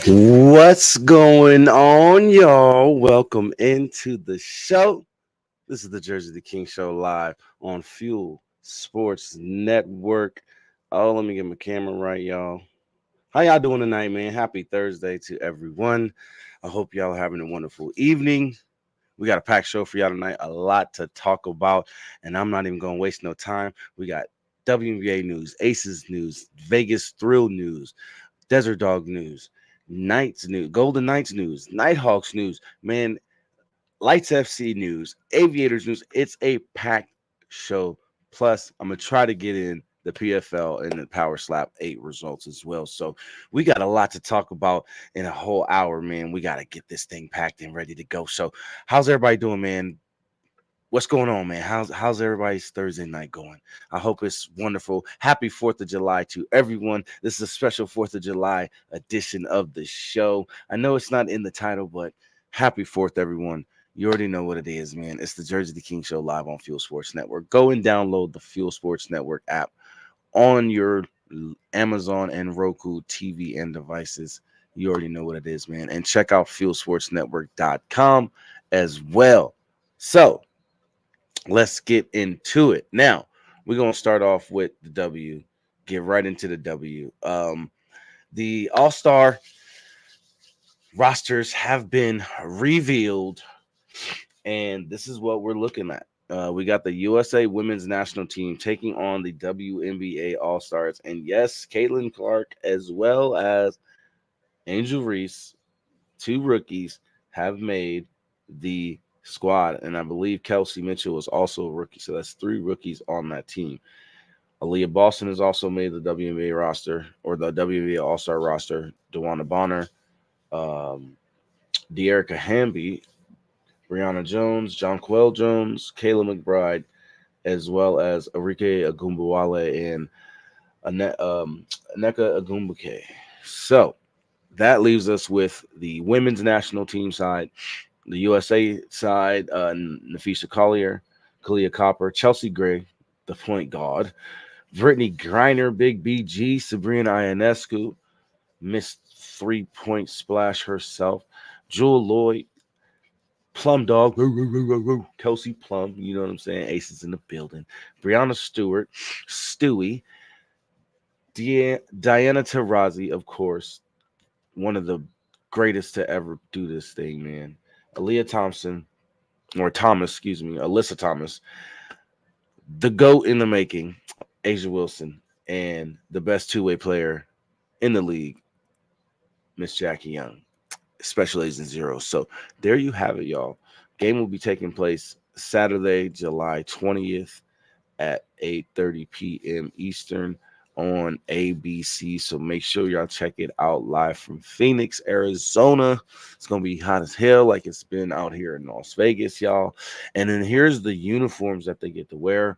What's going on, y'all? Welcome into the show. This is the Jersey the King Show live on Fuel Sports Network. Oh, let me get my camera right, y'all. How y'all doing tonight, man? Happy Thursday to everyone. I hope y'all are having a wonderful evening. We got a packed show for y'all tonight, a lot to talk about, and I'm not even going to waste no time. We got WNBA news, Aces news, Vegas Thrill news, Desert Dog news, Knights news, Golden Knights news, Nighthawks news, man, Lights FC news, Aviators news. It's a packed show. Plus, I'm gonna try to get in the PFL and the Power Slap 8 results as well. So we got a lot to talk about in a whole hour, man. We gotta get this thing packed and ready to go. So, how's everybody doing, man? What's going on, man? How's everybody's Thursday night going? I hope it's wonderful. Happy 4th of July to everyone. This is a special 4th of July edition of the show. I know it's not in the title, but happy 4th, everyone. You already know what it is, man. It's the Jersey the King Show live on Fuel Sports Network. Go and download the Fuel Sports Network app on your Amazon and Roku TV and devices. You already know what it is, man. And check out fuelsportsnetwork.com as well. So, let's get into it. Now, we're going to start off with the W, get right into the W. The All Star rosters have been revealed, and this is what we're looking at. We got the USA women's national team taking on the WNBA All Stars, and yes, Caitlin Clark as well as Angel Reese, two rookies, have made the squad, and I believe Kelsey Mitchell is also a rookie, so that's three rookies on that team. Aaliyah Boston has also made the WNBA roster or the WNBA All Star roster. Dewana Bonner, um, De'Erica Hamby, Brianna Jones, John Quell Jones, Kayla McBride, as well as Arike Agumbawale and Aneka Agumbuke. So that leaves us with the women's national team side, the USA side, Nafisa Collier, Kalia Copper, Chelsea Gray, the point guard, Brittany Griner, Big BG, Sabrina Ionescu, missed 3 point splash herself, Jewel Lloyd, Plum Dog, Kelsey Plum, you know what I'm saying? Aces in the building, Brianna Stewart, Stewie, Diana Taurasi, of course, one of the greatest to ever do this thing, man. Aaliyah Thompson, or Thomas, excuse me, Alyssa Thomas, the GOAT in the making, Asia Wilson, and the best two-way player in the league, Miss Jackie Young, Special Agent Zero. So there you have it, y'all. Game will be taking place Saturday, July 20th at 8:30 p.m. Eastern on ABC. So make sure y'all check it out live from Phoenix, Arizona. It's gonna be hot as hell, like it's been out here in Las Vegas, y'all. And then here's the uniforms that they get to wear.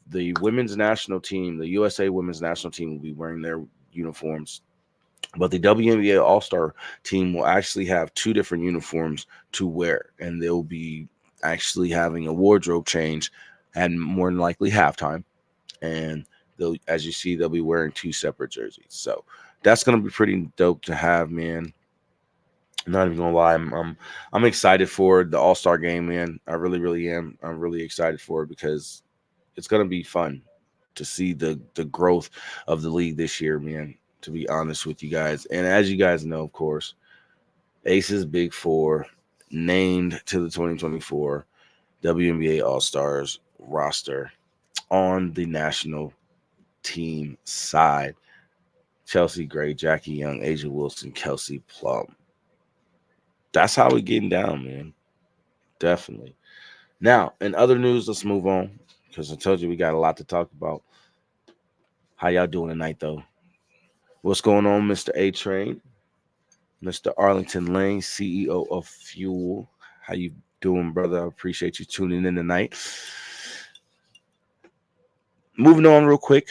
The women's national team, the USA women's national team, will be wearing their uniforms, but the WNBA All Star team will actually have two different uniforms to wear, and they'll be actually having a wardrobe change and more than likely halftime. And they'll, as you see, they'll be wearing two separate jerseys. So that's gonna be pretty dope to have, man. I'm not even gonna lie, I'm excited for the All Star game, man. I really, really am. I'm really excited for it because it's gonna be fun to see the growth of the league this year, man. To be honest with you guys, and as you guys know, of course, Aces Big Four named to the 2024 WNBA All Stars roster on the national team side. Chelsea Gray, Jackie Young, Asia Wilson, Kelsey Plum. That's how we getting down, man. Definitely. Now, in other news, let's move on because I told you we got a lot to talk about. How y'all doing tonight, though? What's going on, Mr. A Train? Mr. Arlington Lane, CEO of Fuel. How you doing, brother? I appreciate you tuning in tonight. Moving on real quick.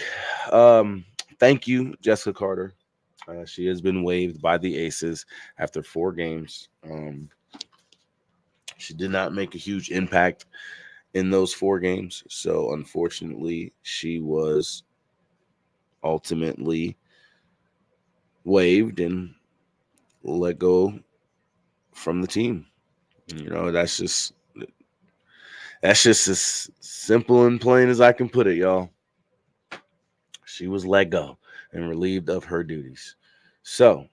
Um, Thank you, Jessica Carter. She has been waived by the Aces after 4 games. She did not make a huge impact in those 4 games, so unfortunately, she was ultimately waived, and let go from the team. That's just as simple and plain as I can put it, y'all. She was let go and relieved of her duties. So,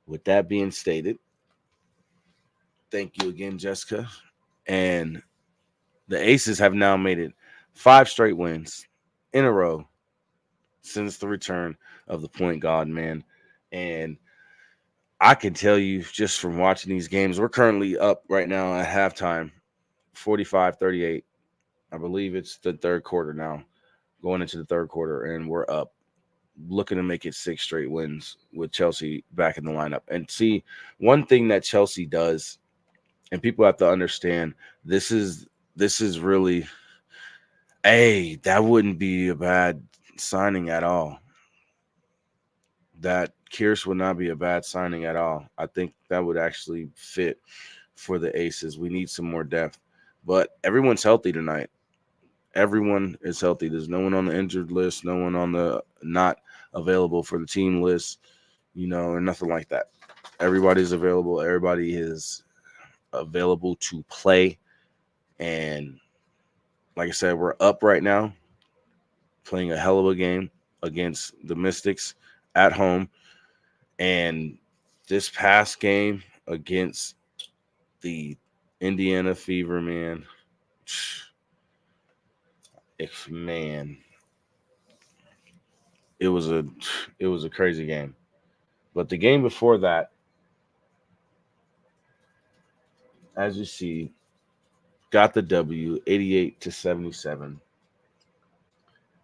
with that being stated, thank you again, Jessica. And the Aces have now made it 5 straight wins in a row since the return of the point guard, man. And I can tell you just from watching these games, we're currently up right now at halftime, 45-38. I believe it's the third quarter now, going into the third quarter, and we're up, looking to make it 6 straight wins with Chelsea back in the lineup. And see, one thing that Chelsea does, and people have to understand, this is really, that wouldn't be a bad signing at all. That Kearse would not be a bad signing at all. I think that would actually fit for the Aces. We need some more depth. But everyone's healthy tonight. Everyone is healthy. There's no one on the injured list, no one on the not available for the team list, or nothing like that. Everybody's available. Everybody is available to play. And like I said, we're up right now, playing a hell of a game against the Mystics at home. And this past game against the Indiana Fever, man, it was a crazy game. But the game before that, as you see, got the W, 88-77.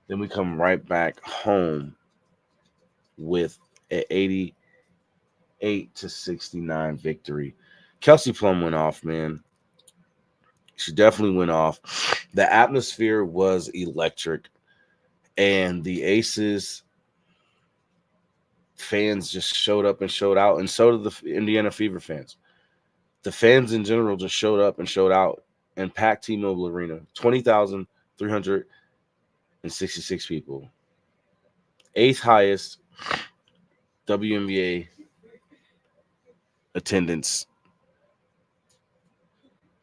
Then we come right back home with an 88-69 victory. Kelsey Plum went off, man. She definitely went off. The atmosphere was electric, and the Aces fans just showed up and showed out, and so did the Indiana Fever fans. The fans in general just showed up and showed out and packed T-Mobile Arena. 20,366 people. 8th highest WNBA attendance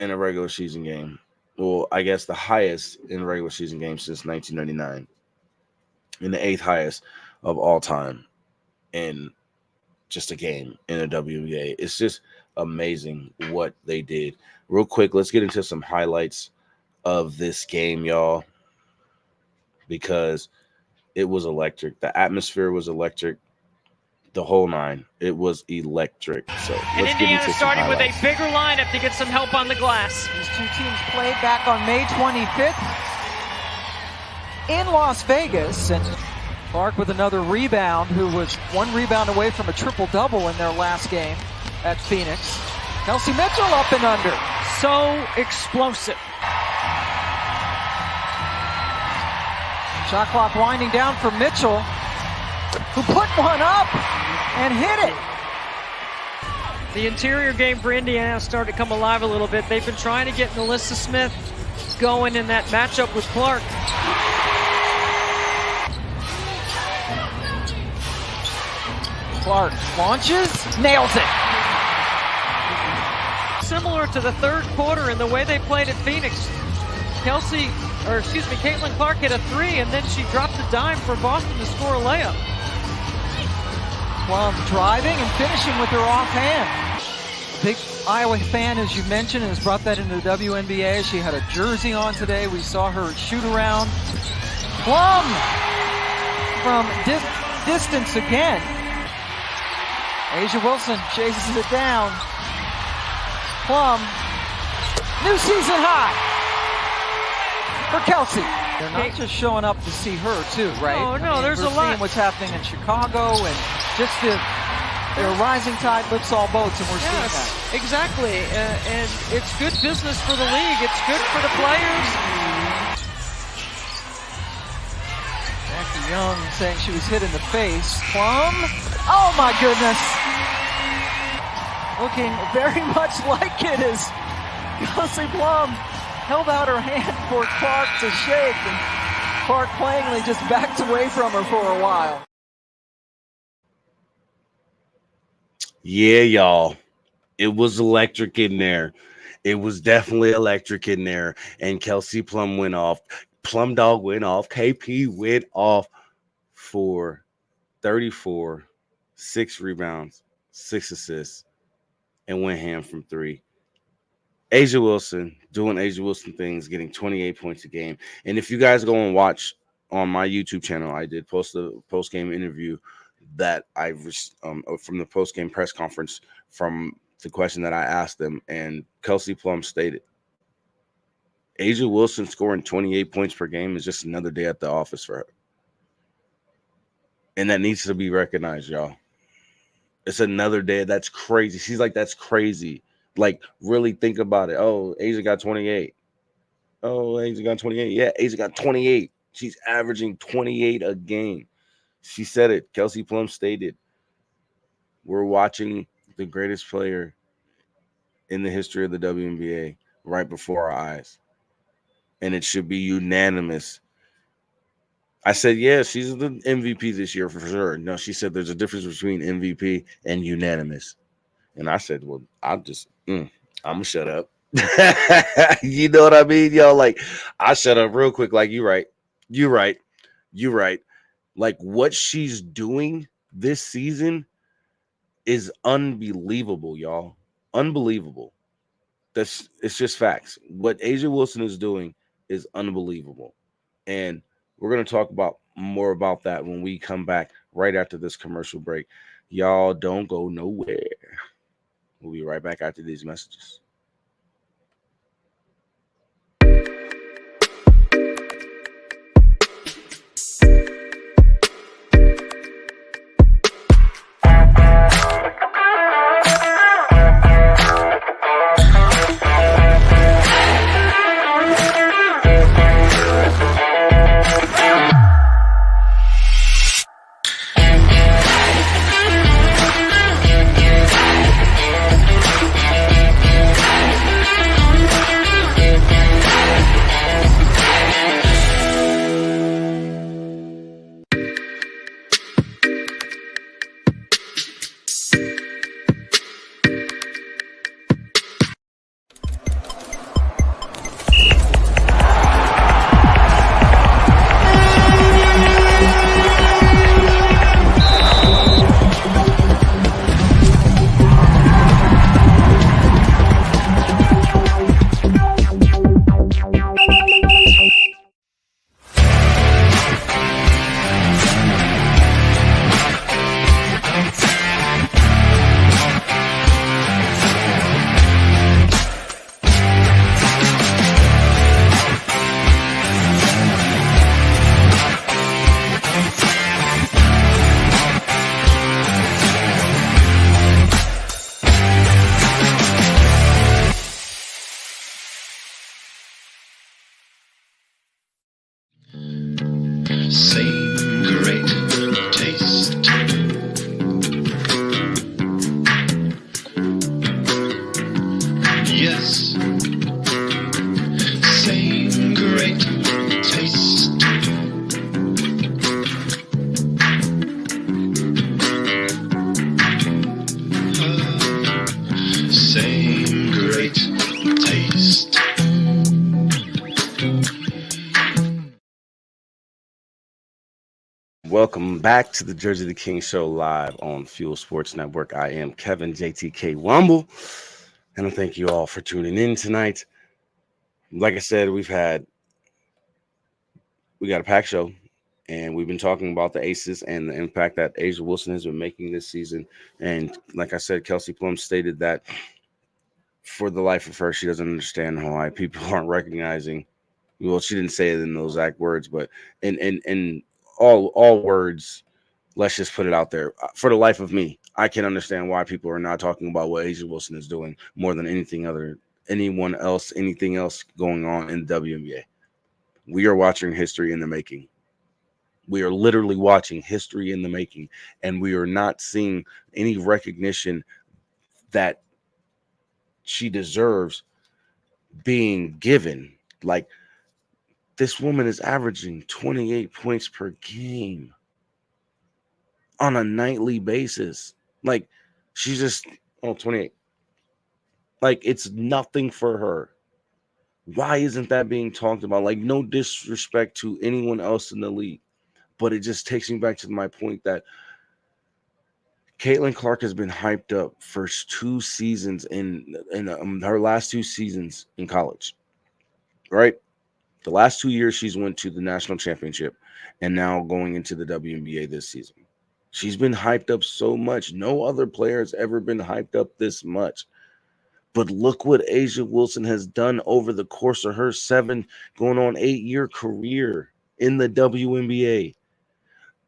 in a regular season game. Well, I guess the highest in a regular season game since 1999. And the 8th highest of all time in just a game in a WNBA. It's just amazing what they did. Real quick, let's get into some highlights of this game, y'all, because it was electric. The atmosphere was electric. The whole 9. It was electric. So and Indiana starting with a bigger lineup to get some help on the glass. These two teams played back on May 25th in Las Vegas. And Clark with another rebound, who was 1 rebound away from a triple-double in their last game at Phoenix. Kelsey Mitchell up and under. So explosive. Shot clock winding down for Mitchell, who put one up and hit it. The interior game for Indiana started to come alive a little bit. They've been trying to get Melissa Smith going in that matchup with Clark. Clark launches, nails it. Similar to the third quarter in the way they played at Phoenix. Caitlin Clark hit a 3, and then she dropped a dime for Boston to score a layup. Plum driving and finishing with her offhand. Big Iowa fan, as you mentioned, has brought that into the WNBA. She had a jersey on today. We saw her shoot around. Plum from distance again. A'ja Wilson chases it down. Plum, new season high for Kelsey. They're not just showing up to see her, too, right? Oh, no, there's a lot. We're seeing what's happening in Chicago, and just their rising tide lifts all boats, and we're seeing that. Exactly. And it's good business for the league. It's good for the players. Jackie Young saying she was hit in the face. Plum, oh my goodness. Looking very much like it as Kelsey Plum held out her hand for Clark to shake, and Clark playingly just backed away from her for a while. Yeah, y'all. It was electric in there. It was definitely electric in there. And Kelsey Plum went off. Plum Dog went off. KP went off for 34, 6 rebounds, 6 assists, and went ham from 3. A'ja Wilson doing A'ja Wilson things, getting 28 points a game. And if you guys go and watch on my YouTube channel, I did post a post-game interview that I from the post-game press conference from the question that I asked them, and Kelsey Plum stated, A'ja Wilson scoring 28 points per game is just another day at the office for her. And that needs to be recognized, y'all. It's another day. That's crazy. She's like, that's crazy. Like, really think about it. Oh, A'ja got 28. Oh, A'ja got 28. Yeah, A'ja got 28. She's averaging 28 a game. She said it. Kelsey Plum stated, we're watching the greatest player in the history of the WNBA right before our eyes. And it should be unanimous. I said, yeah, she's the MVP this year for sure. No, she said there's a difference between MVP and unanimous. And I said, well, I'm going to shut up. You know what I mean? Y'all, like, I shut up real quick. Like, you're right. You're right. You're right. Like, what she's doing this season is unbelievable, y'all. Unbelievable. It's just facts. What A'ja Wilson is doing is unbelievable. And we're going to talk about more about that when we come back right after this commercial break. Y'all don't go nowhere. We'll be right back after these messages. Same great taste. Yes, same great taste. Same great taste. Welcome back to the Jersey the King Show live on Fuel Sports Network. I am Kevin JTK Wumble, and I thank you all for tuning in tonight. Like I said, we got a packed show, and we've been talking about the Aces and the impact that A'ja Wilson has been making this season. And like I said, Kelsey Plum stated that for the life of her, she doesn't understand why people aren't recognizing. Well, she didn't say it in those exact words, but in all words, let's just put it out there. For the life of me, I can understand why people are not talking about what A'ja Wilson is doing more than anything else going on in the WNBA. We are watching history in the making. We are literally watching history in the making, and we are not seeing any recognition that she deserves being given. Like, this woman is averaging 28 points per game on a nightly basis. Like, She's just 28. Like, it's nothing for her. Why isn't that being talked about? Like, no disrespect to anyone else in the league, but it just takes me back to my point that Caitlin Clark has been hyped up for 2 seasons in her last 2 seasons in college, right? The last 2 years she's went to the national championship and now going into the WNBA this season. She's been hyped up so much. No other player has ever been hyped up this much. But look what A'ja Wilson has done over the course of her 7 going on 8-year career in the WNBA.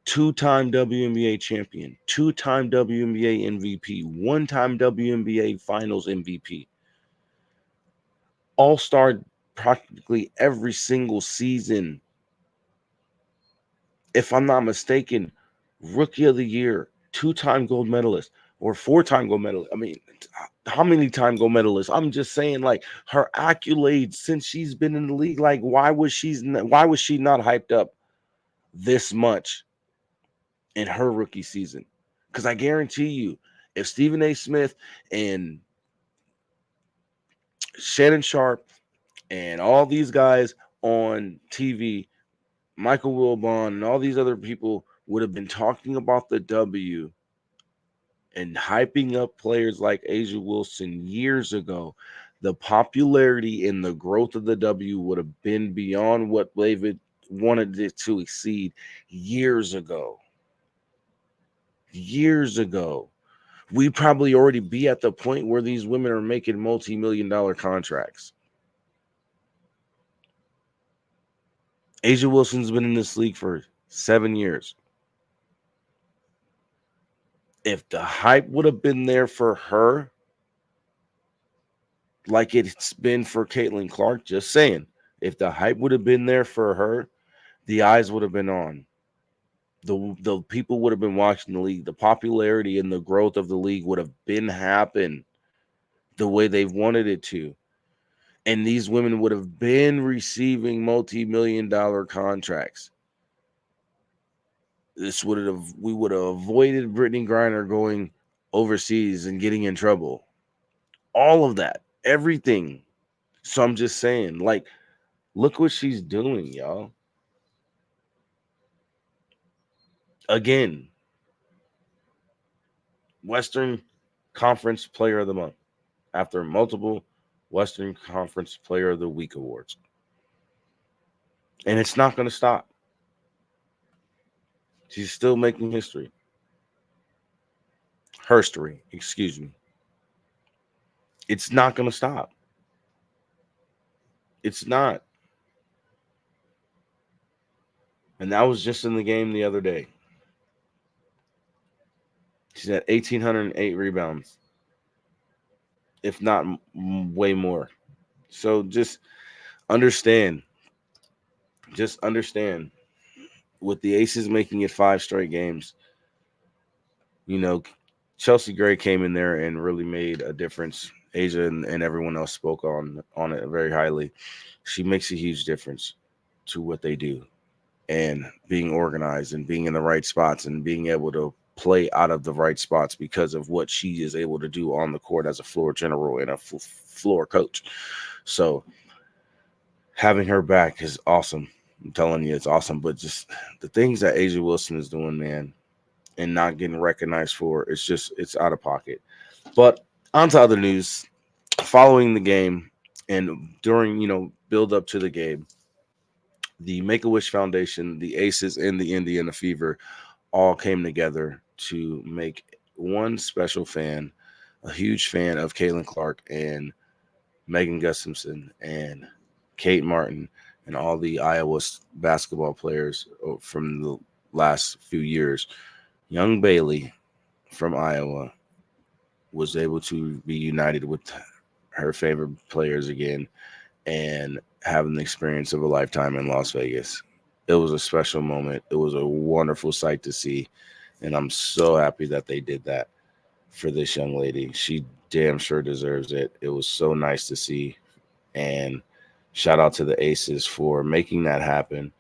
2-time WNBA champion, 2-time WNBA MVP, 1-time WNBA Finals MVP. All-star practically every single season. If I'm not mistaken, Rookie of the Year, 2-time gold medalist, or 4-time gold medalist. I mean, how many time gold medalists? I'm just saying, like, her accolades since she's been in the league. Like, why was she not hyped up this much in her rookie season? Because I guarantee you, if Stephen A. Smith and Shannon Sharp and all these guys on TV, Michael Wilbon and all these other people would have been talking about the W and hyping up players like A'ja Wilson years ago, the popularity and the growth of the W would have been beyond what David wanted it to exceed years ago. Years ago. We'd probably already be at the point where these women are making multi-million-dollar contracts. A'ja Wilson's been in this league for 7 years. If the hype would have been there for her, like it's been for Caitlin Clark, just saying, if the hype would have been there for her, the eyes would have been on. The people would have been watching the league. The popularity and the growth of the league would have been happen the way they've wanted it to. And these women would have been receiving multi-million-dollar contracts. We would have avoided Brittany Griner going overseas and getting in trouble. All of that, everything. So I'm just saying, like, look what she's doing, y'all. Again, Western Conference Player of the Month after multiple Western Conference Player of the Week awards. And it's not going to stop. She's still making history. Herstory, excuse me. It's not going to stop. It's not. And that was just in the game the other day. She's at 1,808 rebounds, if not way more. So just understand. Just understand. With the Aces making it 5 straight games, you know, Chelsea Gray came in there and really made a difference. A'ja and everyone else spoke on it very highly. She makes a huge difference to what they do, and being organized and being in the right spots and being able to play out of the right spots because of what she is able to do on the court as a floor general and a floor coach. So having her back is awesome. I'm telling you, it's awesome. But just the things that A'ja Wilson is doing, man, and not getting recognized for, it's out of pocket. But on to other news. Following the game and during, build up to the game, the Make-A-Wish Foundation, the Aces, and the Indiana Fever all came together to make one special fan, a huge fan of Caitlin Clark and Megan Gustafson and Kate Martin and all the Iowa basketball players from the last few years. Young Bailey from Iowa was able to be united with her favorite players again and having the experience of a lifetime in Las Vegas. It was a special moment. It was a wonderful sight to see. And I'm so happy that they did that for this young lady. She damn sure deserves it. It was so nice to see. And shout out to the Aces for making that happen.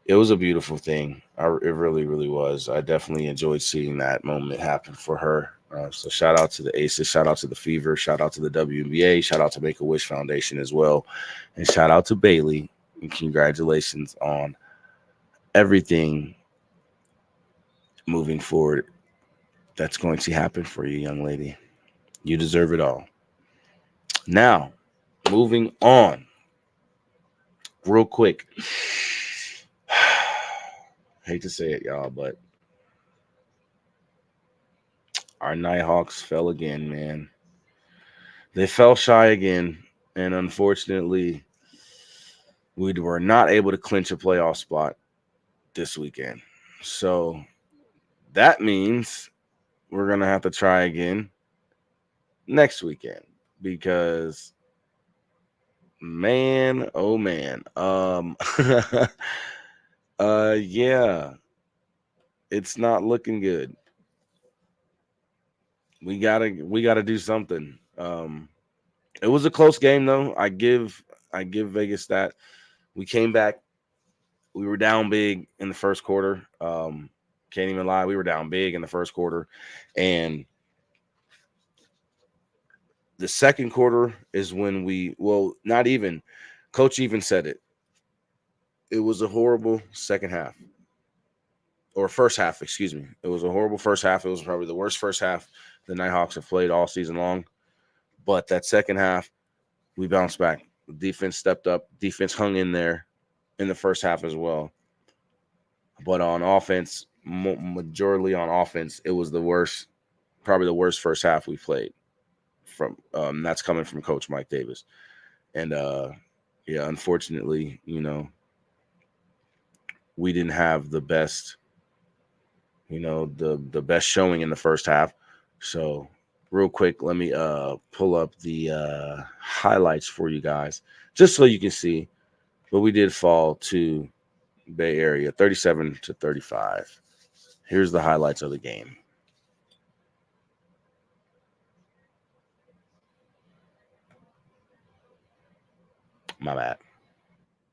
it was a beautiful thing. It really, really was. I definitely enjoyed seeing that moment happen for her. So shout out to the Aces, shout out to the Fever, shout out to the WNBA, shout out to Make-A-Wish Foundation as well, and shout out to Bailey. And congratulations on everything moving forward that's going to happen for you, young lady. You deserve it all. Now, moving on real quick. Hate to say it, y'all, but our Nighthawks fell again, man. They fell shy again, and unfortunately, we were not able to clinch a playoff spot this weekend. So that means we're going to have to try again next weekend because, man, oh, man. Yeah, it's not looking good. We gotta do something. It was a close game though. I give Vegas that. We came back. We were down big in the first quarter. Can't even lie. We were down big in the first quarter. And the second quarter is when not even, Coach even said it. It was a horrible second half. Or first half, excuse me. It was a horrible first half. It was probably the worst first half the Nighthawks have played all season long. But that second half, we bounced back. The defense stepped up. Defense hung in there in the first half as well. But on offense, majority on offense, it was the worst, probably the worst first half we played. That's coming from Coach Mike Davis. And, yeah, unfortunately, we didn't have the best, the best showing in the first half. So real quick, let me pull up the highlights for you guys, just so you can see. But we did fall to Bay Area, 37-35. Here's the highlights of the game. My bad.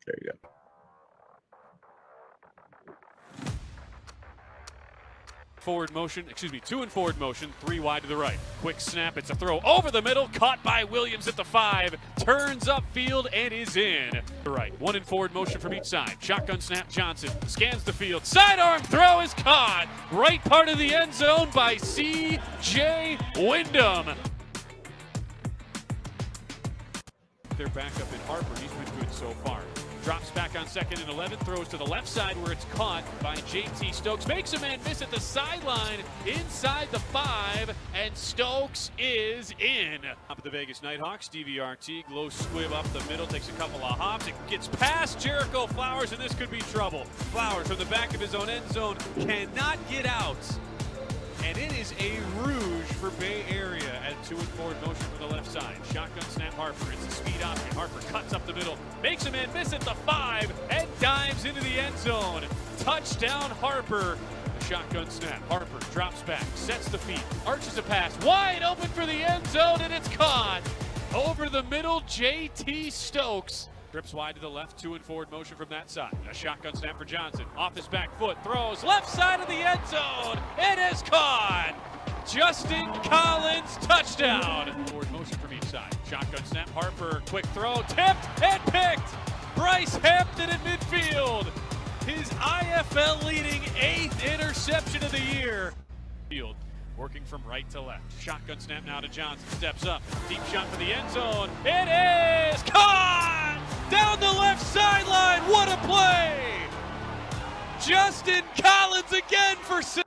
There you go. Forward motion, two in forward motion, 3 wide to the right. Quick snap, it's a throw over the middle, caught by Williams at the 5, turns upfield and is in. Right, 1 in forward motion from each side. Shotgun snap, Johnson scans the field, sidearm throw is caught. Right part of the end zone by C.J. Wyndham. Their backup in Harper, he's been good so far. Drops back on 2nd and 11, throws to the left side where it's caught by JT Stokes. Makes a man miss at the sideline inside the 5, and Stokes is in. Up at the Vegas Nighthawks, DVRT, glow squib up the middle, takes a couple of hops. It gets past Jericho Flowers, and this could be trouble. Flowers from the back of his own end zone cannot get out. And it is a rouge for Bay Area at 2 in forward motion from the left side. Shotgun snap Harper. It's a speed option. Harper cuts up the middle, makes a man miss at the 5, and dives into the end zone. Touchdown Harper. The shotgun snap. Harper drops back, sets the feet, arches a pass, wide open for the end zone, and it's caught. Over the middle, JT Stokes. Trips wide to the left, 2 in forward motion from that side. A shotgun snap for Johnson. Off his back foot, throws left side of the end zone. It is caught. Justin Collins, touchdown. Forward motion from each side. Shotgun snap, Harper, quick throw, tipped and picked. Bryce Hampton in midfield. His IFL leading 8th interception of the year. Field. Working from right to left. Shotgun snap now to Johnson. Steps up. Deep shot for the end zone. It is caught! Down the left sideline. What a play! Justin Collins again for 6.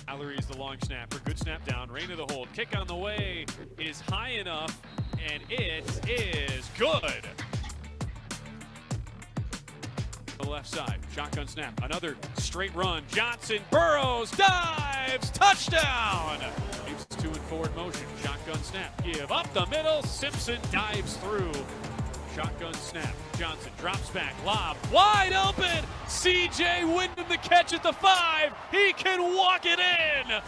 Mallory is the long snapper. Good snap down. Rain of the hold. Kick on the way is high enough, and it is good. The left side, shotgun snap, another straight run. Johnson burrows, dives, touchdown! Keeps 2 in forward motion, shotgun snap, give up the middle. Simpson dives through. Shotgun snap, Johnson drops back, lob, wide open. C.J. Wyndham the catch at the 5. He can walk it in.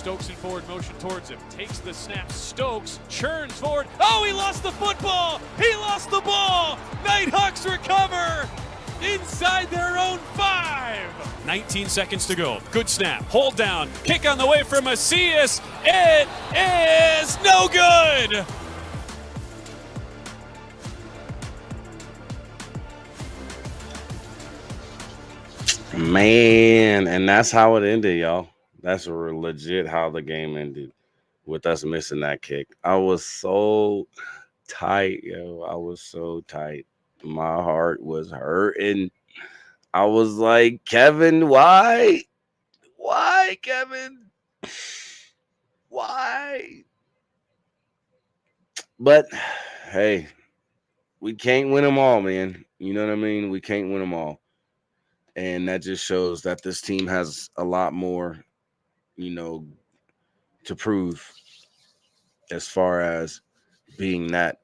Stokes in forward motion towards him. Takes the snap. Stokes churns forward. Oh, he lost the football. He lost the ball. Nighthawks recover inside their own 5. 19 seconds to go. Good snap. Hold down. Kick on the way from Macias. It is no good. Man, and that's how it ended, y'all. That's legit how the game ended, with us missing that kick. I was so tight, yo. I was so tight. My heart was hurting. I was like, Kevin, why? Why, Kevin? Why? But hey, we can't win them all, man. You know what I mean? We can't win them all. And that just shows that this team has a lot more, to prove as far as being that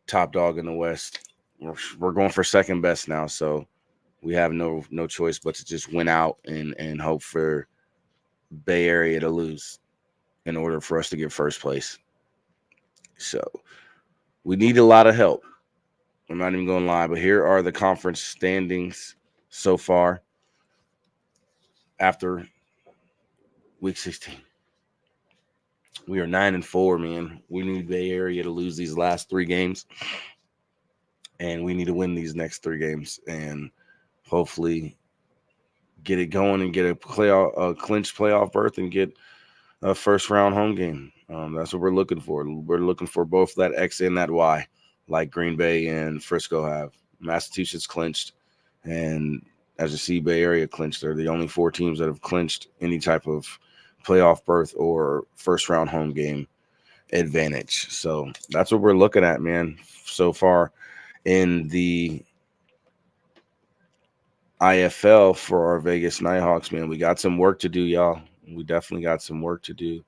top dog in the West. We're going for second best now, so we have no choice but to just win out and hope for Bay Area to lose in order for us to get first place. So we need a lot of help. I'm not even going to lie, but here are the conference standings so far after week 16. We are 9-4, man. We need Bay Area to lose these last 3 games, and we need to win these next 3 games and hopefully get it going and get a clinch playoff berth and get a first round home game. That's what we're looking for. We're looking for both that X and that Y, like Green Bay and Frisco have. Massachusetts clinched, and as you see, Bay Area clinched. They're the only 4 teams that have clinched any type of playoff berth or first round home game advantage. So that's what we're looking at, man, so far in the IFL for our Vegas Nighthawks, man. We got some work to do, y'all. We definitely got some work to do.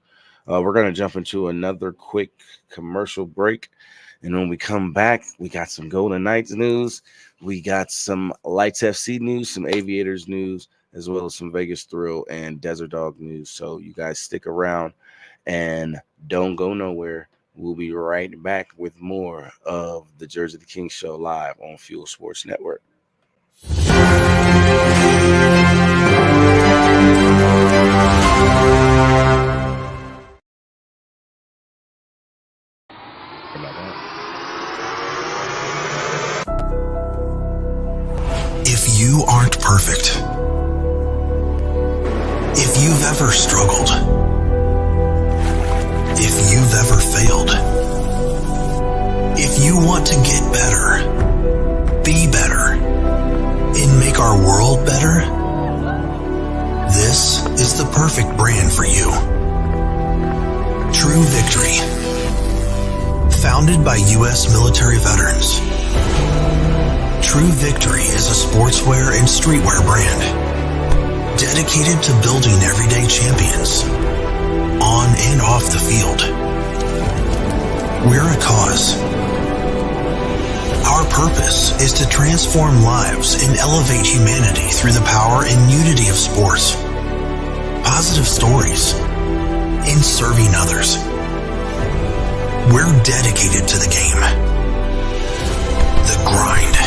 We're going to jump into another quick commercial break. And when we come back, we got some Golden Knights news. We got some Lights FC news, some Aviators news, as well as some Vegas Thrill and Desert Dog news. So you guys stick around and don't go nowhere. We'll be right back with more of the Jersey the King Show live on Fuel Sports Network. If you aren't perfect, if you've ever struggled, if you've ever failed, if you want to get better, be better, and make our world better, this is the perfect brand for you. True Victory. Founded by U.S. military veterans, True Victory is a sportswear and streetwear brand dedicated to building everyday champions on and off the field. We're a cause. Our purpose is to transform lives and elevate humanity through the power and unity of sports, positive stories, and serving others. We're dedicated to the game, the grind,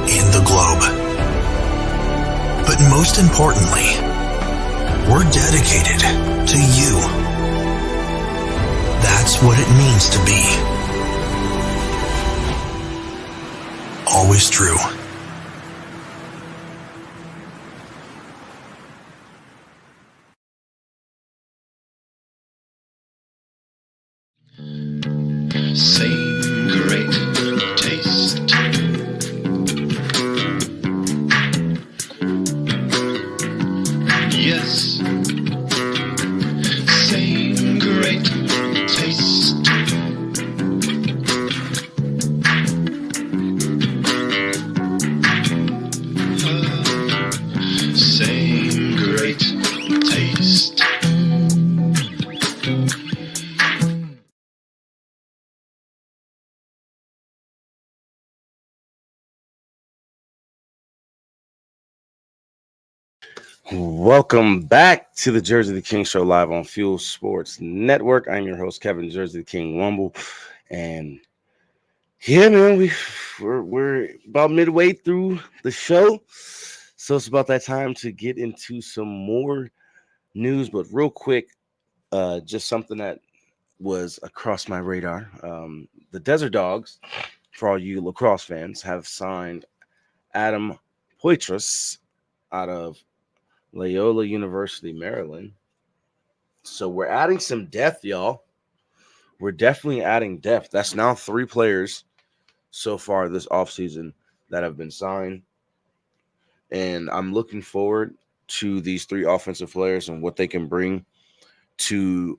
and the globe. But most importantly, we're dedicated to you. That's what it means to be. Always true. Same great taste. Yes. Same great taste. Same great taste. Welcome back to the Jersey the King Show live on Fuel Sports Network. I'm your host, Kevin Jersey the King Wumble. And yeah, man, we're about midway through the show. So it's about that time to get into some more news. But real quick, just something that was across my radar. The Desert Dogs, for all you lacrosse fans, have signed Adam Poitras out of Loyola University, Maryland. So we're adding some depth, y'all. We're definitely adding depth. That's now 3 players so far this offseason that have been signed. And I'm looking forward to these 3 offensive players and what they can bring to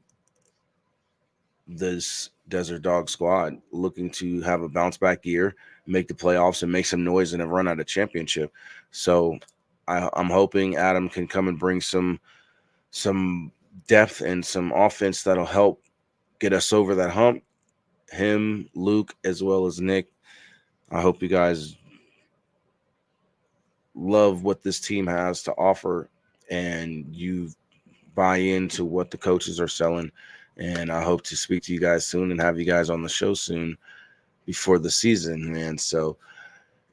this Desert Dog squad, looking to have a bounce back year, make the playoffs, and make some noise in a run at a championship. So I'm hoping Adam can come and bring some depth and some offense that'll help get us over that hump. Him, Luke, as well as Nick. I hope you guys love what this team has to offer and you buy into what the coaches are selling. And I hope to speak to you guys soon and have you guys on the show soon before the season, man. So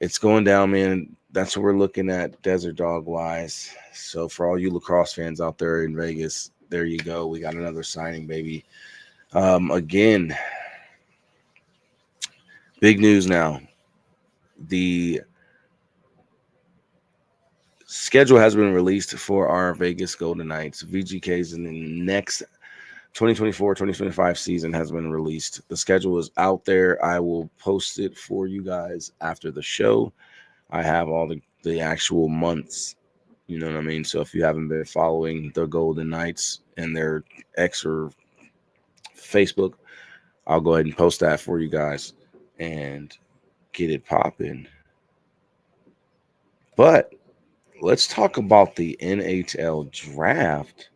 it's going down, man. That's what we're looking at Desert Dog wise. So for all you lacrosse fans out there in Vegas, there you go. We got another signing, baby. Again, big news now. The schedule has been released for our Vegas Golden Knights. VGKs in the next 2024-2025 season has been released. The schedule is out there. I will post it for you guys after the show. I have all the actual months, you know what I mean? So if you haven't been following the Golden Knights and their X or Facebook, I'll go ahead and post that for you guys and get it popping. But let's talk about the NHL draft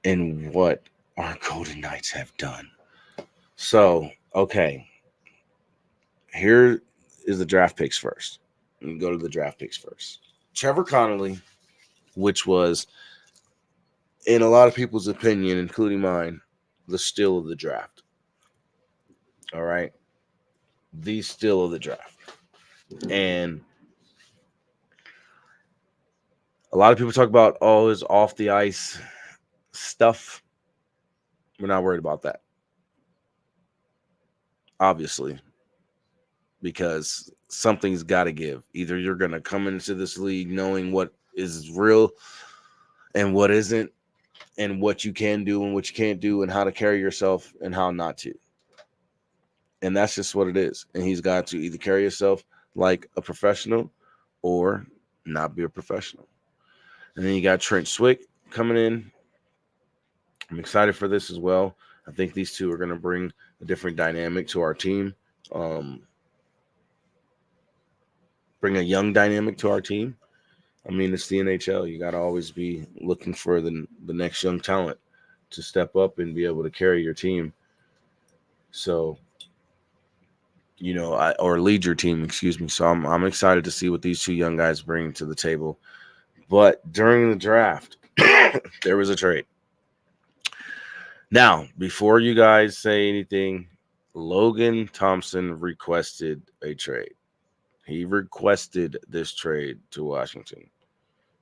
and what our Golden Knights have done. So, okay, here is the draft picks first. Let me go to the draft picks first. Trevor Connolly, which was, in a lot of people's opinion, including mine, the steal of the draft. All right? The steal of the draft. And a lot of people talk about, his off the ice stuff. We're not worried about that. Obviously. Because something's got to give. Either you're going to come into this league knowing what is real and what isn't, and what you can do and what you can't do, and how to carry yourself and how not to. And that's just what it is. And he's got to either carry yourself like a professional or not be a professional. And then you got Trent Swick coming in. I'm excited for this as well. I think these two are going to bring a different dynamic to our team. Bring a young dynamic to our team. I mean, it's the NHL. You got to always be looking for the next young talent to step up and be able to carry your team. So, or lead your team, excuse me. So I'm excited to see what these 2 young guys bring to the table. But during the draft, there was a trade. Now, before you guys say anything, Logan Thompson requested a trade. He requested this trade to Washington.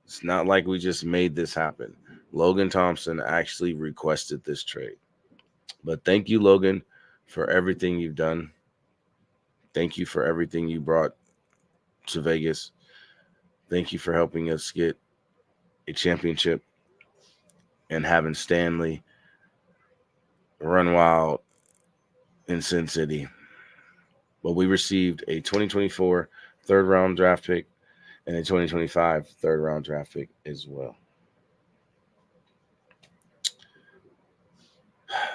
It's not like we just made this happen. Logan Thompson actually requested this trade. But thank you, Logan, for everything you've done. Thank you for everything you brought to Vegas. Thank you for helping us get a championship and having Stanley run wild in Sin City. But we received a 2024 third-round draft pick and a 2025 third-round draft pick as well.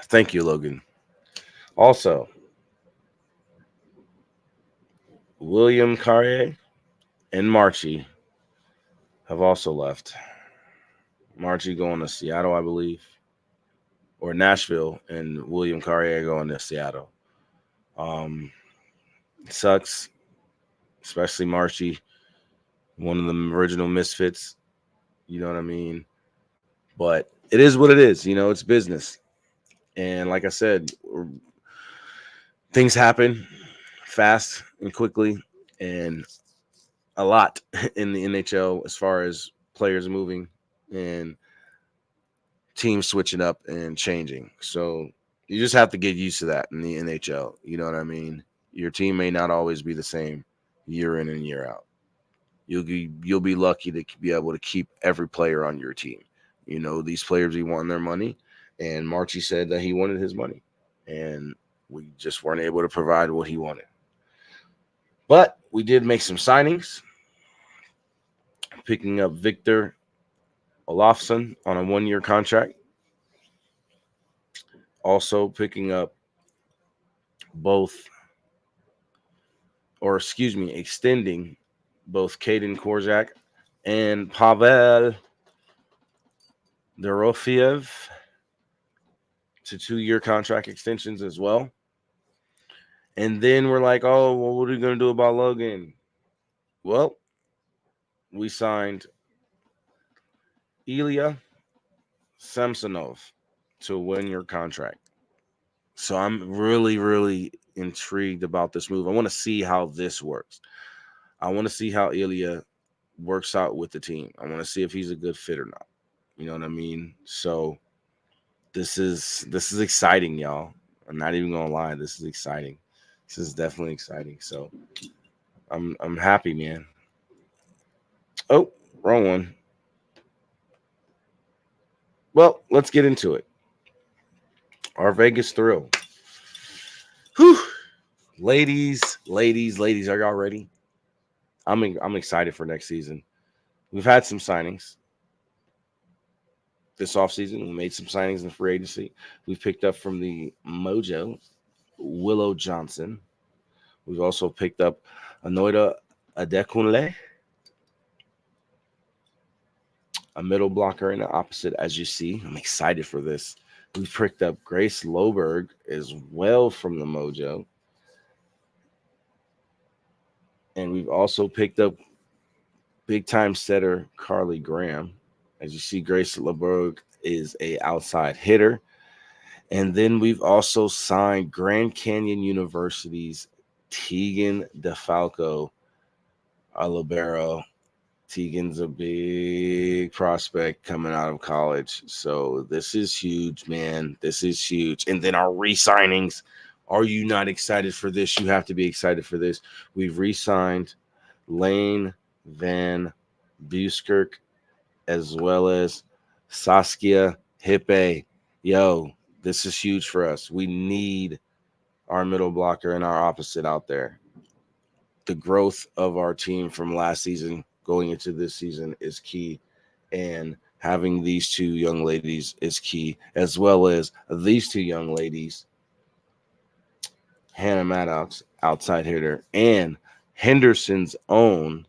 Thank you, Logan. Also, William Carrier and Marchie have also left. Marchie going to Seattle, I believe, or Nashville, and William Carrier going to Seattle. It sucks, especially Marchie, one of the original Misfits. You know what I mean? But it is what it is. You know, it's business. And like I said, things happen fast and quickly, and a lot in the NHL as far as players moving and teams switching up and changing. So you just have to get used to that in the NHL. You know what I mean? Your team may not always be the same year in and year out. You'll be lucky to be able to keep every player on your team. You know, these players, he want their money, and Marchie said that he wanted his money, and we just weren't able to provide what he wanted. But we did make some signings, picking up Victor Olofsson on a 1-year contract. Also picking up extending both Caden Korczak and Pavel Dorofiev to 2-year contract extensions as well. And then we're like, oh, well, what are we going to do about Logan? Well, we signed Ilya Samsonov to a 1-year contract. So I'm really, really intrigued about this move. I want to see how this works. I want to see how Ilya works out with the team. I want to see if he's a good fit or not. You know what I mean? So this is exciting, y'all. I'm not even gonna lie. This is exciting. This is definitely exciting. So I'm happy, man. Oh, wrong one. Well, let's get into it. Our Vegas Thrill. Whew. Ladies, are y'all ready? I'm excited for next season. We've had some signings this offseason. We made some signings in free agency. We've picked up from the Mojo, Willow Johnson. We've also picked up Anoida Adekunle, a middle blocker and an opposite, as you see. I'm excited for this. We've picked up Grace Loberg as well from the Mojo. And we've also picked up big-time setter Carly Graham. As you see, Grace Loberg is a outside hitter. And then we've also signed Grand Canyon University's Tegan DeFalco, a libero. Tegan's a big prospect coming out of college. So this is huge, man. This is huge. And then our re-signings. Are you not excited for this? You have to be excited for this. We've re-signed Lane Van Buskirk as well as Saskia Hippe. Yo, this is huge for us. We need our middle blocker and our opposite out there. The growth of our team from last season going into this season is key. And having these two young ladies is key, as well as these two young ladies, Hannah Maddox, outside hitter, and Henderson's own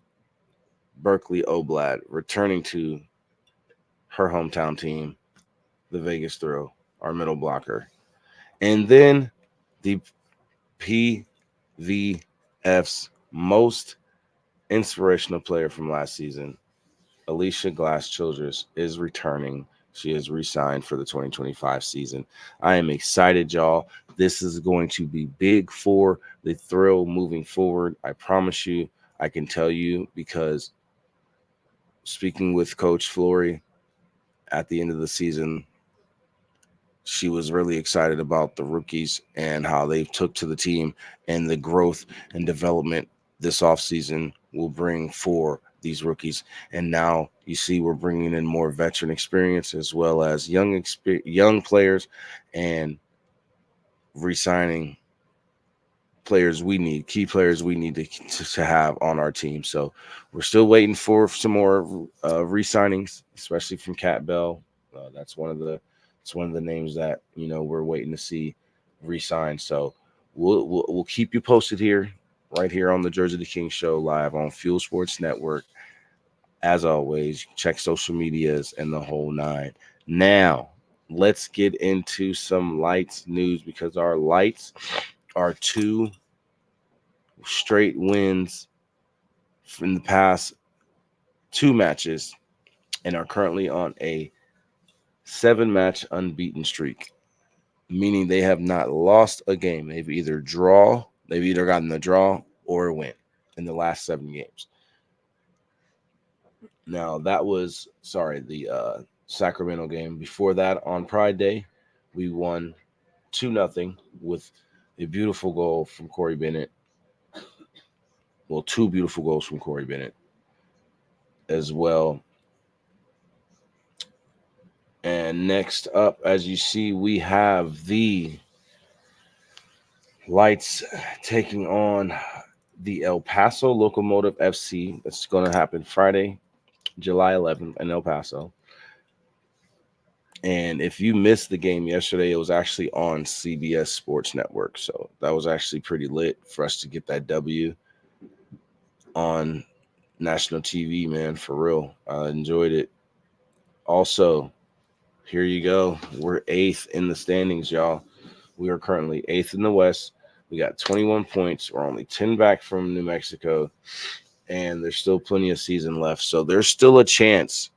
Berkeley Oblad, returning to her hometown team, the Vegas Thrill, our middle blocker. And then the PVF's most inspirational player from last season, Alicia Glass-Childress, is returning. She is re-signed for the 2025 season. I am excited, y'all. This is going to be big for the Thrill moving forward. I promise you, I can tell you, because speaking with Coach Flory at the end of the season, she was really excited about the rookies and how they took to the team and the growth and development this offseason will bring for these rookies. And now you see we're bringing in more veteran experience as well as young players and re-signing players we need, key players we need to have on our team. So we're still waiting for some more re-signings, especially from Kat Bell. That's one of the names that, you know, we're waiting to see re-sign. So we'll keep you posted here, right here on the Jersey the King Show, live on Fuel Sports Network. As always, check social medias and the whole nine. Now, let's get into some lights news, because our lights are 2 straight wins from the past 2 matches and are currently on a 7-match unbeaten streak, meaning they have not lost a game. They've either gotten a draw or a win in the last 7 games. Now, that was, the Sacramento game. Before that, on Pride Day, we won 2-0 with a beautiful goal from Corey Bennett. Well, 2 beautiful goals from Corey Bennett as well. And next up, as you see, we have the Lights taking on the El Paso Locomotive FC. That's going to happen Friday, July 11th in El Paso. And if you missed the game yesterday, it was actually on CBS Sports Network. So that was actually pretty lit for us to get that W on national TV, man, for real. I enjoyed it. Also, here you go. We're 8th in the standings, y'all. We are currently 8th in the West. We got 21 points. We're only 10 back from New Mexico. And there's still plenty of season left. So there's still a chance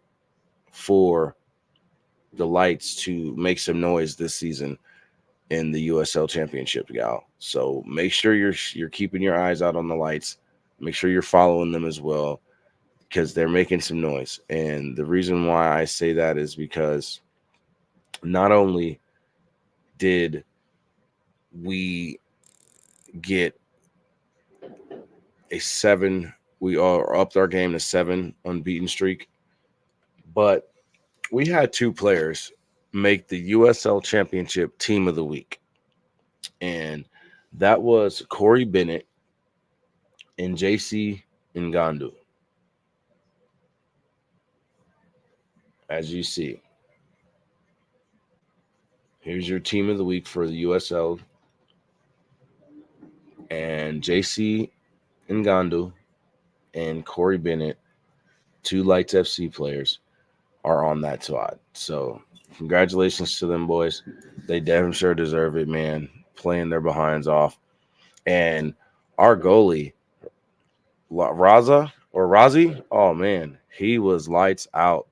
for the Lights to make some noise this season in the USL Championship, y'all. So make sure you're keeping your eyes out on the Lights. Make sure you're following them as well, because they're making some noise. And the reason why I say that is because not only did we get a 7, we are upped our game to 7 unbeaten streak, but we had 2 players make the USL Championship Team of the Week. And that was Corey Bennett and JC Ngandu. As you see, here's your Team of the Week for the USL. And JC Ngandu and Corey Bennett, 2 Lights FC players, are on that squad. So congratulations to them boys. They damn sure deserve it, man, playing their behinds off. And our goalie, Razi, oh man, he was lights out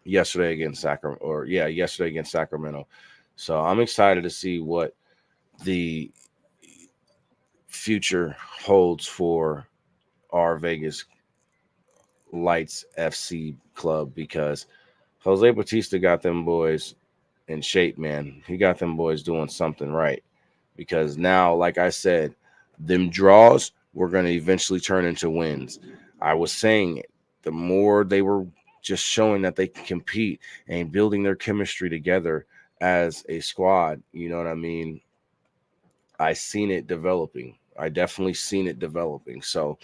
yesterday against Sacramento. So I'm excited to see what the future holds for our Vegas Lights FC club, because Jose Bautista got them boys in shape, man. He got them boys doing something right, because now, like I said, them draws were going to eventually turn into wins. I was saying it. The more they were just showing that they can compete and building their chemistry together as a squad, you know what I mean? I seen it developing. I definitely seen it developing. So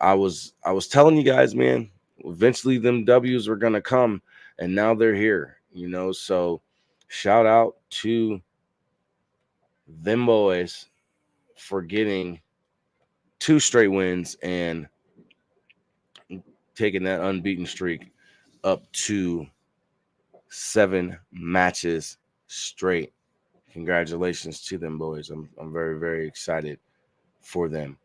I was telling you guys, man, eventually them W's were going to come, and now they're here, you know? So shout out to them boys for getting 2 straight wins and taking that unbeaten streak up to 7 matches straight. Congratulations to them boys. I'm very, very excited for them.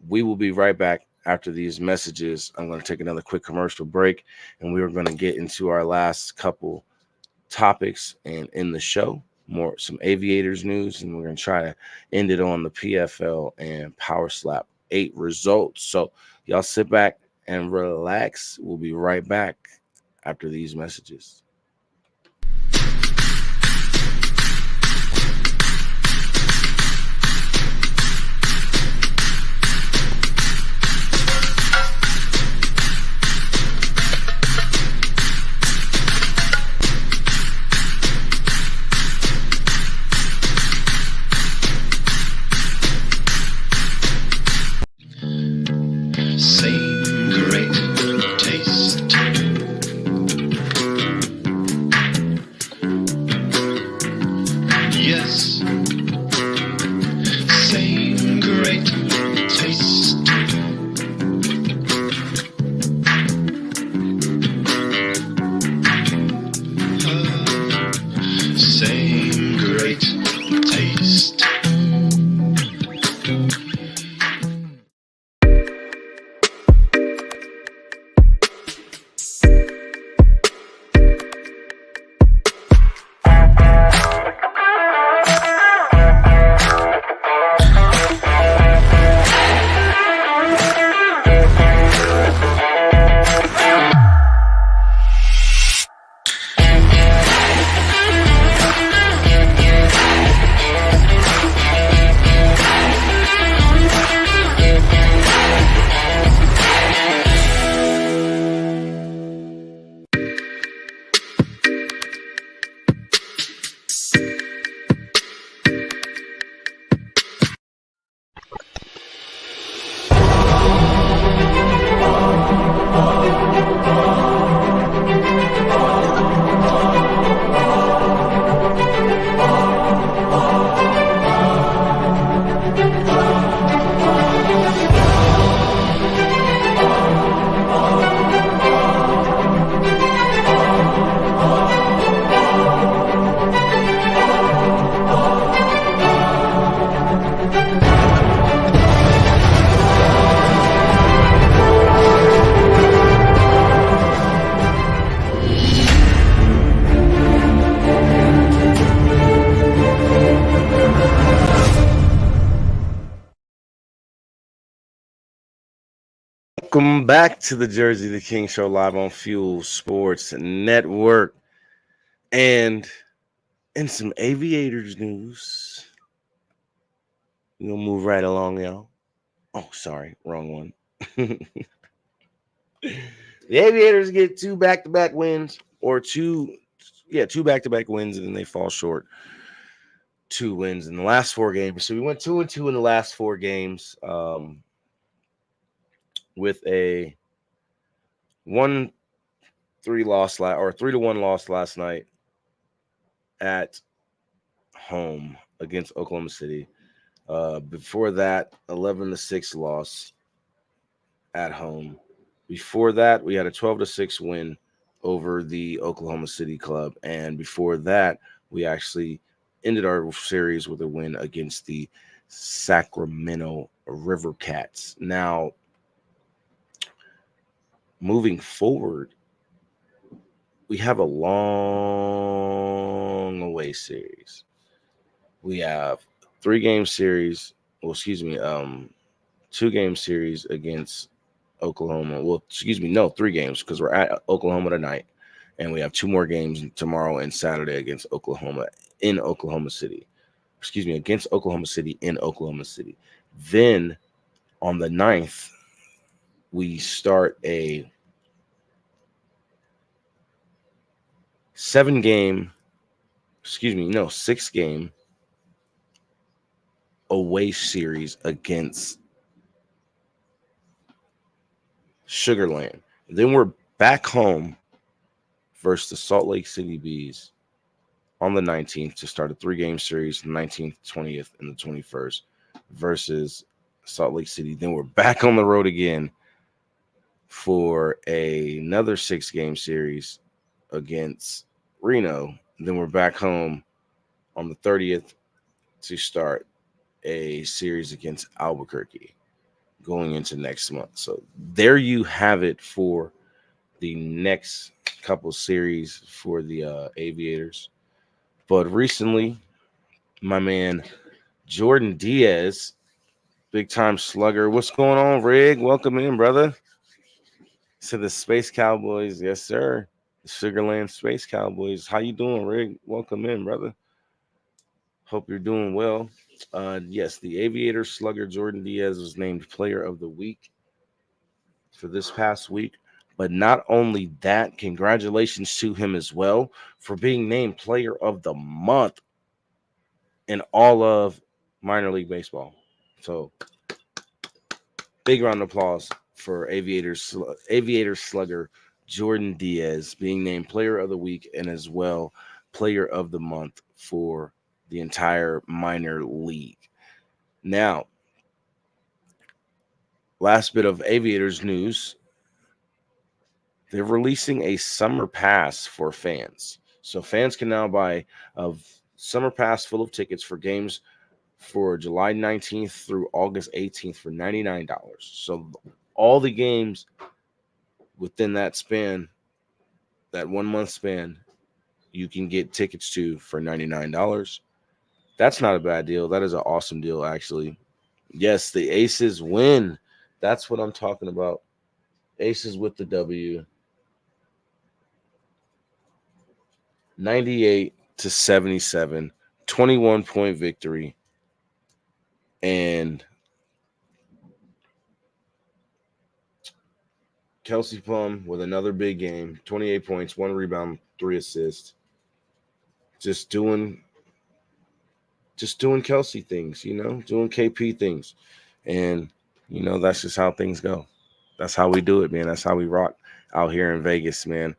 We will be right back after these messages. I'm going to take another quick commercial break, and we are going to get into our last couple topics and in the show, some Aviators news, and we're going to try to end it on the PFL and Power Slap 8 results. So y'all sit back and relax. We'll be right back after these messages. Same great taste. Yes, same great taste. Same great taste. Welcome back to the Jersey the King Show live on Fuel Sports Network. And in some Aviators news, we're going to move right along, y'all. Oh, sorry, wrong one. The Aviators get two back-to-back wins, or two back-to-back wins, and then they fall short. 2 wins in the last 4 games. So we went 2-2 in the last 4 games. With a 1-3 loss or 3-1 loss last night at home against Oklahoma City. Before that, 11-6 loss at home. Before that, we had a 12-6 win over the Oklahoma City club, and before that, we actually ended our series with a win against the Sacramento River Cats. Now, moving forward, we have a long away series. We have 2-game series against Oklahoma. 3 games, because we're at Oklahoma tonight, and we have 2 more games tomorrow and Saturday against Oklahoma in Oklahoma City. Against Oklahoma City in Oklahoma City. Then on the 9th, we start a 6-game away series against Sugar Land. Then we're back home versus the Salt Lake City Bees on the 19th to start a 3-game series, the 19th, 20th, and the 21st versus Salt Lake City. Then we're back on the road again for another 6-game series against Reno. Then we're back home on the 30th to start a series against Albuquerque going into next month. So there you have it for the next couple series for the Aviators. But recently, my man Jordan Diaz, big-time slugger. What's going on, Rig? Welcome in, brother. To the Space Cowboys. Yes, sir. The Sugarland Space Cowboys. How you doing, Rig? Welcome in, brother. Hope you're doing well. Yes, the Aviator slugger Jordan Diaz was named Player of the Week for this past week. But not only that, congratulations to him as well for being named Player of the Month in all of minor league baseball. So, big round of applause for Aviator slugger Jordan Diaz being named Player of the Week and as well Player of the Month for the entire minor league. Now, last bit of Aviators news. They're releasing a summer pass for fans. So fans can now buy a summer pass full of tickets for games for July 19th through August 18th for $99. So all the games within that span, that 1 month span, you can get tickets to for $99. That's not a bad deal. That is an awesome deal, actually. Yes, the Aces win. That's what I'm talking about. Aces with the W. 98-77, 21-point victory. And Kelsey Plum with another big game, 28 points, 1 rebound, 3 assists. Just doing Kelsey things, doing KP things. And, that's just how things go. That's how we do it, man. That's how we rock out here in Vegas, man.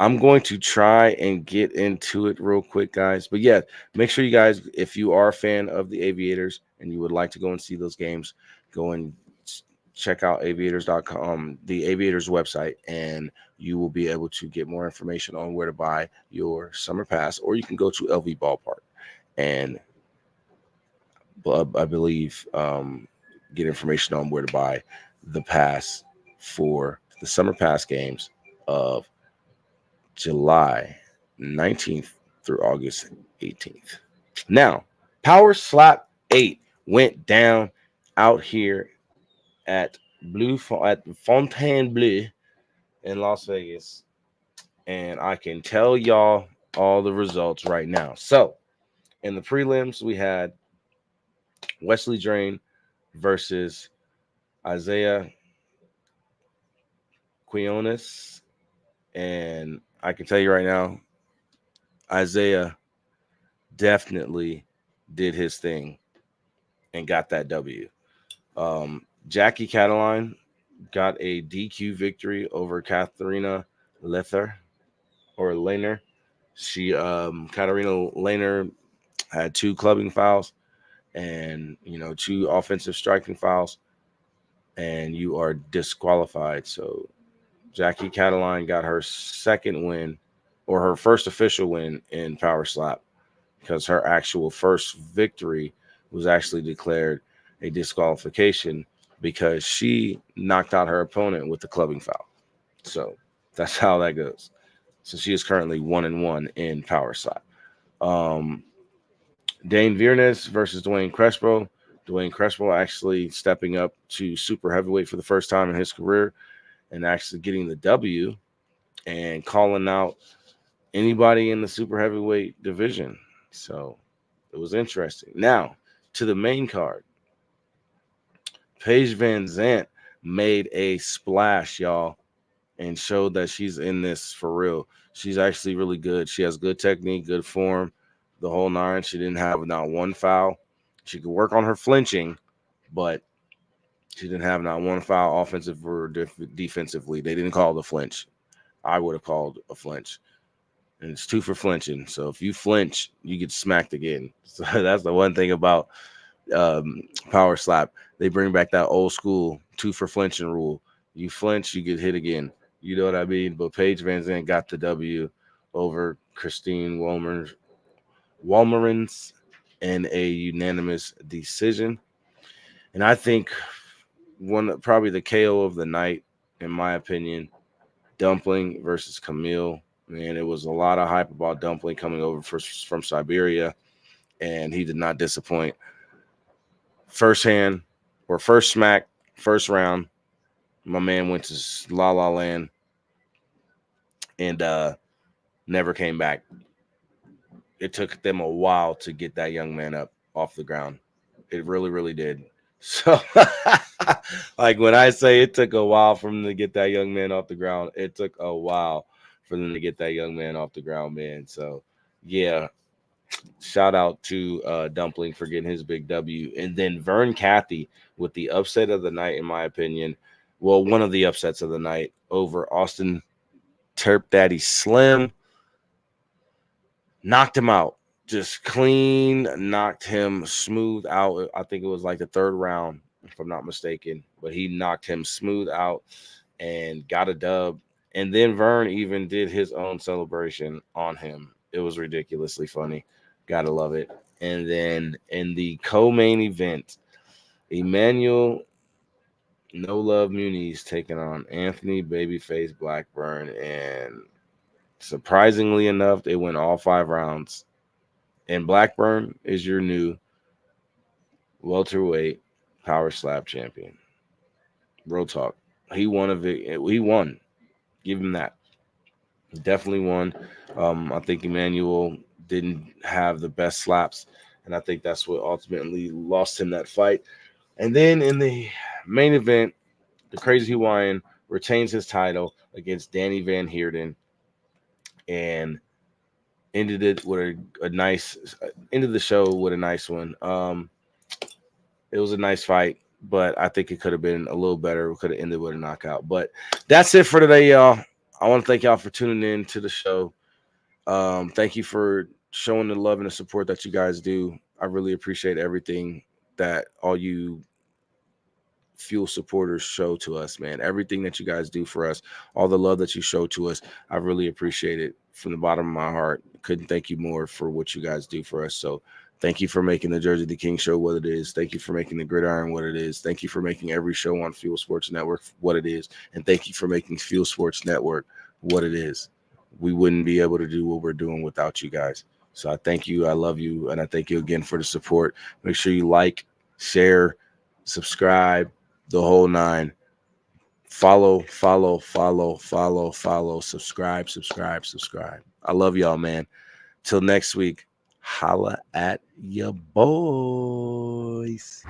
I'm going to try and get into it real quick, guys. But yeah, make sure you guys, if you are a fan of the Aviators and you would like to go and see those games, go and check out aviators.com, the Aviators website, and you will be able to get more information on where to buy your summer pass, or you can go to LV Ballpark and I believe get information on where to buy the pass for the summer pass games of July 19th through August 18th. Now, Power Slap 8 went down out here at at Fontainebleau in Las Vegas. And I can tell y'all all the results right now. So, in the prelims, we had Wesley Drain versus Isaiah Quinones. And I can tell you right now, Isaiah definitely did his thing and got that W. Jackie Cataline got a DQ victory over Katharina Lether or Lehner. Katarina Lehner had 2 clubbing fouls and 2 offensive striking fouls, and you are disqualified. So Jackie Cataline got her second win, or her first official win in Power Slap, because her actual first victory was actually declared a disqualification because she knocked out her opponent with the clubbing foul. So that's how that goes. So she is currently 1-1 in Power Slap. Dane Viernes versus Dwayne Crespo. Dwayne Crespo actually stepping up to super heavyweight for the first time in his career and actually getting the W and calling out anybody in the super heavyweight division. So it was interesting. Now, to the main card. Paige Van Zant made a splash, y'all, and showed that she's in this for real. She's actually really good. She has good technique, good form, the whole 9. She didn't have not 1 foul. She could work on her flinching, but she didn't have not 1 foul offensive or defensively. They didn't call the flinch. I would have called a flinch. And it's 2 for flinching. So if you flinch, you get smacked again. So that's the one thing about Power Slap. They bring back that old school 2 for flinching rule. You flinch, you get hit again. You know what I mean? But Paige Van Zant got the W over Christine Walmerins in a unanimous decision. And I think probably the KO of the night, in my opinion, Dumpling versus Camille. Man, it was a lot of hype about Dumpling coming over from Siberia, and he did not disappoint. First smack, first round, my man went to La La Land and never came back. It took them a while to get that young man up off the ground. It really, really did. So, like when I say it took a while for them to get that young man off the ground, it took a while for them to get that young man off the ground, man. So, yeah, shout out to Dumpling for getting his big W. And then Vern Cathy with the upset of the night, in my opinion. Well, one of the upsets of the night over Austin Terp Daddy Slim. Knocked him out. Just clean, knocked him smooth out. I think it was like the 3rd round, if I'm not mistaken. But he knocked him smooth out and got a dub. And then Vern even did his own celebration on him. It was ridiculously funny. Gotta love it. And then in the co-main event, Emmanuel No Love Muniz taking on Anthony Babyface Blackburn. And surprisingly enough, they went all 5 rounds. And Blackburn is your new welterweight Power Slap champion. Real talk. He won. He won. Give him that. He definitely won. I think Emmanuel didn't have the best slaps, and I think that's what ultimately lost him that fight. And then in the main event, the Crazy Hawaiian retains his title against Danny Van Heerden and ended it with a nice ended the show with a nice one. It was a nice fight, but I think it could have been a little better. We could have ended with a knockout. But that's it for today, y'all. I want to thank y'all for tuning in to the show. Thank you for showing the love and the support that you guys do. I really appreciate everything that all you Fuel supporters show to us, man. Everything that you guys do for us, all the love that you show to us, I really appreciate it from the bottom of my heart. Couldn't thank you more for what you guys do for us. So thank you for making the Jersey the King show what it is. Thank you for making the Gridiron what it is. Thank you for making every show on Fuel Sports Network what it is. And thank you for making Fuel Sports Network what it is. We wouldn't be able to do what we're doing without you guys. So I thank you. I love you. And I thank you again for the support. Make sure you like, share, subscribe, the whole 9. Follow, subscribe. I love y'all, man. Till next week, holla at ya boys.